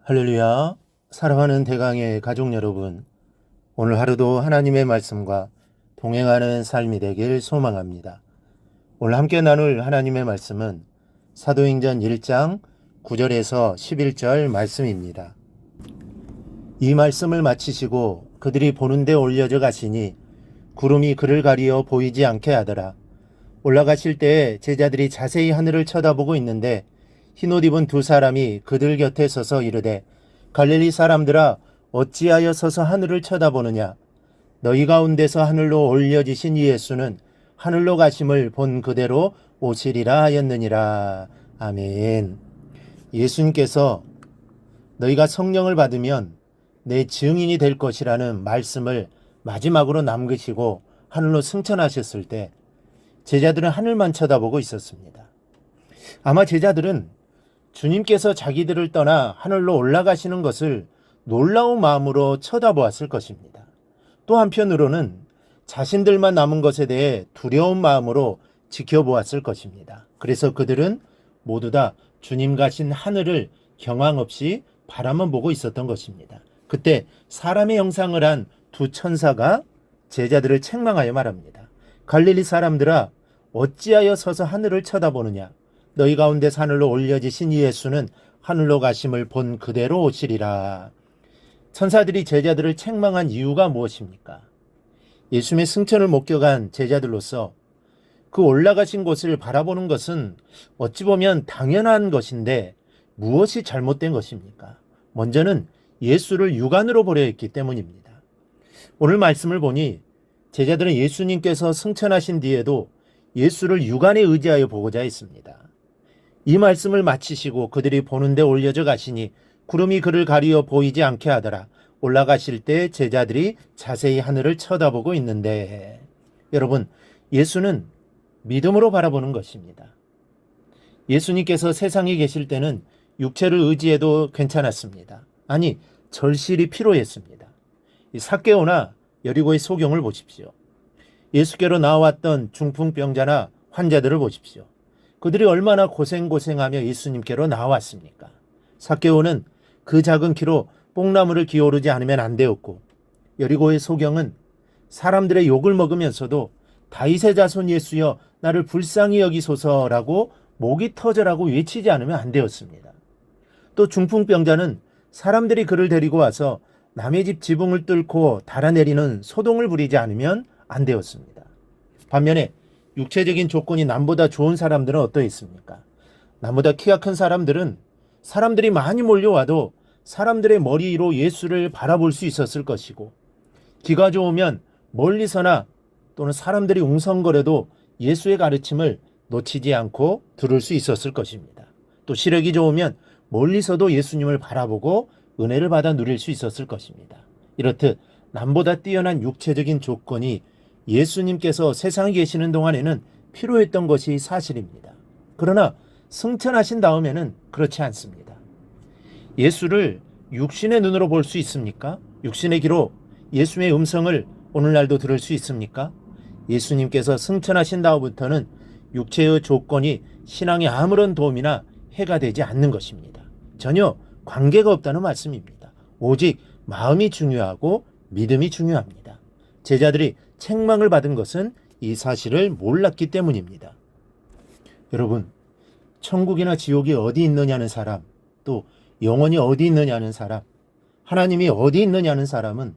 할렐루야. 사랑하는 대강의 가족 여러분, 오늘 하루도 하나님의 말씀과 동행하는 삶이 되길 소망합니다. 오늘 함께 나눌 하나님의 말씀은 사도행전 1장 9절에서 11절 말씀입니다. 이 말씀을 마치시고 그들이 보는 데 올려져 가시니 구름이 그를 가리어 보이지 않게 하더라. 올라가실 때에 제자들이 자세히 하늘을 쳐다보고 있는데 흰옷 입은 두 사람이 그들 곁에 서서 이르되, 갈릴리 사람들아, 어찌하여 서서 하늘을 쳐다보느냐? 너희 가운데서 하늘로 올려지신 이 예수는 하늘로 가심을 본 그대로 오시리라 하였느니라. 아멘. 예수님께서 너희가 성령을 받으면 내 증인이 될 것이라는 말씀을 마지막으로 남기시고 하늘로 승천하셨을 때 제자들은 하늘만 쳐다보고 있었습니다. 아마 제자들은 주님께서 자기들을 떠나 하늘로 올라가시는 것을 놀라운 마음으로 쳐다보았을 것입니다. 또 한편으로는 자신들만 남은 것에 대해 두려운 마음으로 지켜보았을 것입니다. 그래서 그들은 모두 다 주님 가신 하늘을 경황 없이 바라만 보고 있었던 것입니다. 그때 사람의 형상을 한 두 천사가 제자들을 책망하여 말합니다. 갈릴리 사람들아, 어찌하여 서서 하늘을 쳐다보느냐? 너희 가운데 하늘로 올려지신 이 예수는 하늘로 가심을 본 그대로 오시리라. 천사들이 제자들을 책망한 이유가 무엇입니까? 예수님의 승천을 목격한 제자들로서 그 올라가신 곳을 바라보는 것은 어찌 보면 당연한 것인데 무엇이 잘못된 것입니까? 먼저는 예수를 육안으로 보려 했기 때문입니다. 오늘 말씀을 보니 제자들은 예수님께서 승천하신 뒤에도 예수를 육안에 의지하여 보고자 했습니다. 이 말씀을 마치시고 그들이 보는 데 올려져 가시니 구름이 그를 가리어 보이지 않게 하더라. 올라가실 때 제자들이 자세히 하늘을 쳐다보고 있는데, 여러분, 예수는 믿음으로 바라보는 것입니다. 예수님께서 세상에 계실 때는 육체를 의지해도 괜찮았습니다. 아니, 절실히 필요했습니다. 삭개오나 여리고의 소경을 보십시오. 예수께로 나왔던 중풍병자나 환자들을 보십시오. 그들이 얼마나 고생하며 예수님께로 나왔습니까? 삭개오는 그 작은 키로 뽕나무를 기어오르지 않으면 안 되었고, 여리고의 소경은 사람들의 욕을 먹으면서도 다윗의 자손 예수여 나를 불쌍히 여기소서라고 목이 터져라고 외치지 않으면 안 되었습니다. 또 중풍병자는 사람들이 그를 데리고 와서 남의 집 지붕을 뚫고 달아내리는 소동을 부리지 않으면 안 되었습니다. 반면에 육체적인 조건이 남보다 좋은 사람들은 어떠했습니까? 남보다 키가 큰 사람들은 사람들이 많이 몰려와도 사람들의 머리로 예수를 바라볼 수 있었을 것이고, 기가 좋으면 멀리서나 또는 사람들이 웅성거려도 예수의 가르침을 놓치지 않고 들을 수 있었을 것입니다. 또 시력이 좋으면 멀리서도 예수님을 바라보고 은혜를 받아 누릴 수 있었을 것입니다. 이렇듯 남보다 뛰어난 육체적인 조건이 예수님께서 세상에 계시는 동안에는 필요했던 것이 사실입니다. 그러나 승천하신 다음에는 그렇지 않습니다. 예수를 육신의 눈으로 볼 수 있습니까? 육신의 귀로 예수의 음성을 오늘날도 들을 수 있습니까? 예수님께서 승천하신 다음부터는 육체의 조건이 신앙에 아무런 도움이나 해가 되지 않는 것입니다. 전혀 관계가 없다는 말씀입니다. 오직 마음이 중요하고 믿음이 중요합니다. 제자들이 책망을 받은 것은 이 사실을 몰랐기 때문입니다. 여러분, 천국이나 지옥이 어디 있느냐는 사람, 또 영혼이 어디 있느냐는 사람, 하나님이 어디 있느냐는 사람은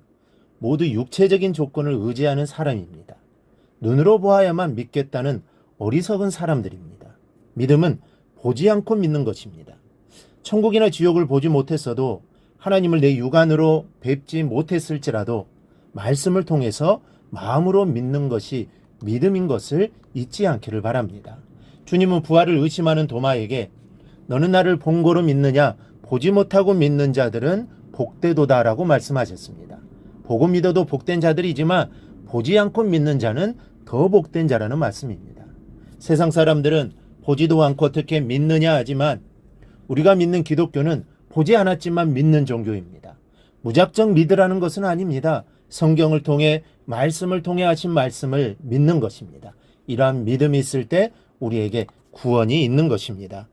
모두 육체적인 조건을 의지하는 사람입니다. 눈으로 보아야만 믿겠다는 어리석은 사람들입니다. 믿음은 보지 않고 믿는 것입니다. 천국이나 지옥을 보지 못했어도 하나님을 내 육안으로 뵙지 못했을지라도 말씀을 통해서 마음으로 믿는 것이 믿음인 것을 잊지 않기를 바랍니다. 주님은 부활을 의심하는 도마에게 너는 나를 본 거로 믿느냐? 보지 못하고 믿는 자들은 복되도다라고 말씀하셨습니다. 보고 믿어도 복된 자들이지만 보지 않고 믿는 자는 더 복된 자라는 말씀입니다. 세상 사람들은 보지도 않고 어떻게 믿느냐 하지만 우리가 믿는 기독교는 보지 않았지만 믿는 종교입니다. 무작정 믿으라는 것은 아닙니다. 성경을 통해 말씀을 통해 하신 말씀을 믿는 것입니다. 이러한 믿음이 있을 때 우리에게 구원이 있는 것입니다.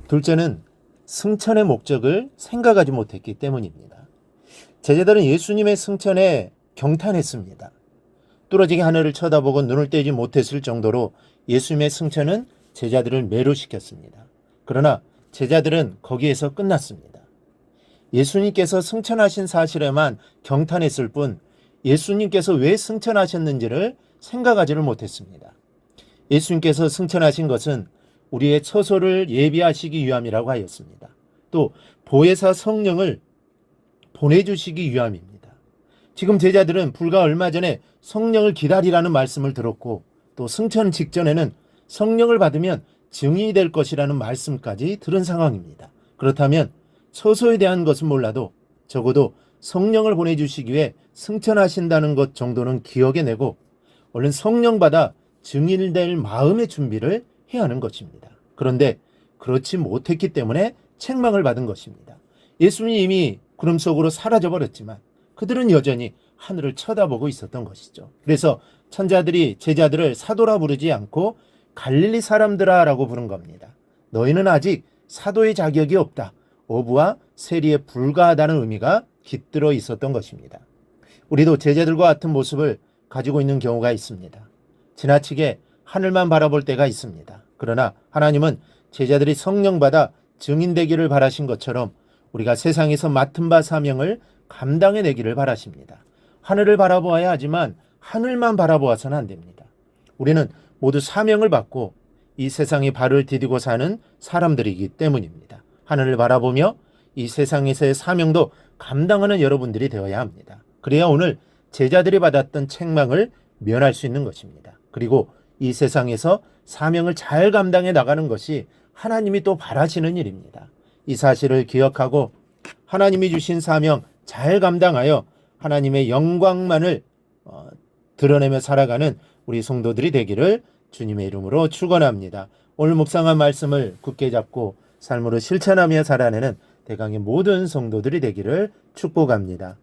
둘째는 승천의 목적을 생각하지 못했기 때문입니다. 제자들은 예수님의 승천에 경탄했습니다. 뚫어지게 하늘을 쳐다보고 눈을 떼지 못했을 정도로 예수님의 승천은 제자들을 매료시켰습니다. 그러나 제자들은 거기에서 끝났습니다. 예수님께서 승천하신 사실에만 경탄했을 뿐 예수님께서 왜 승천하셨는지를 생각하지를 못했습니다. 예수님께서 승천하신 것은 우리의 처소를 예비하시기 위함이라고 하였습니다. 또 보혜사 성령을 보내주시기 위함입니다. 지금 제자들은 불과 얼마 전에 성령을 기다리라는 말씀을 들었고 또 승천 직전에는 성령을 받으면 증인이 될 것이라는 말씀까지 들은 상황입니다. 그렇다면 처소에 대한 것은 몰라도 적어도 성령을 보내주시기 위해 승천하신다는 것 정도는 기억해내고 얼른 성령 받아 증인될 마음의 준비를 해야 하는 것입니다. 그런데 그렇지 못했기 때문에 책망을 받은 것입니다. 예수님이 이미 구름 속으로 사라져버렸지만 그들은 여전히 하늘을 쳐다보고 있었던 것이죠. 그래서 천자들이 제자들을 사도라 부르지 않고 갈릴리 사람들아 라고 부른 겁니다. 너희는 아직 사도의 자격이 없다. 어부와 세리에 불과하다는 의미가 깃들어 있었던 것입니다. 우리도 제자들과 같은 모습을 가지고 있는 경우가 있습니다. 지나치게 하늘만 바라볼 때가 있습니다. 그러나 하나님은 제자들이 성령 받아 증인되기를 바라신 것처럼 우리가 세상에서 맡은 바 사명을 감당해내기를 바라십니다. 하늘을 바라보아야 하지만 하늘만 바라보아서는 안 됩니다. 우리는 모두 사명을 받고 이 세상에 발을 디디고 사는 사람들이기 때문입니다. 하늘을 바라보며 이 세상에서의 사명도 감당하는 여러분들이 되어야 합니다. 그래야 오늘 제자들이 받았던 책망을 면할 수 있는 것입니다. 그리고 이 세상에서 사명을 잘 감당해 나가는 것이 하나님이 또 바라시는 일입니다. 이 사실을 기억하고 하나님이 주신 사명 잘 감당하여 하나님의 영광만을 드러내며 살아가는 우리 성도들이 되기를 주님의 이름으로 축원합니다. 오늘 묵상한 말씀을 굳게 잡고 삶으로 실천하며 살아내는 대강의 모든 성도들이 되기를 축복합니다.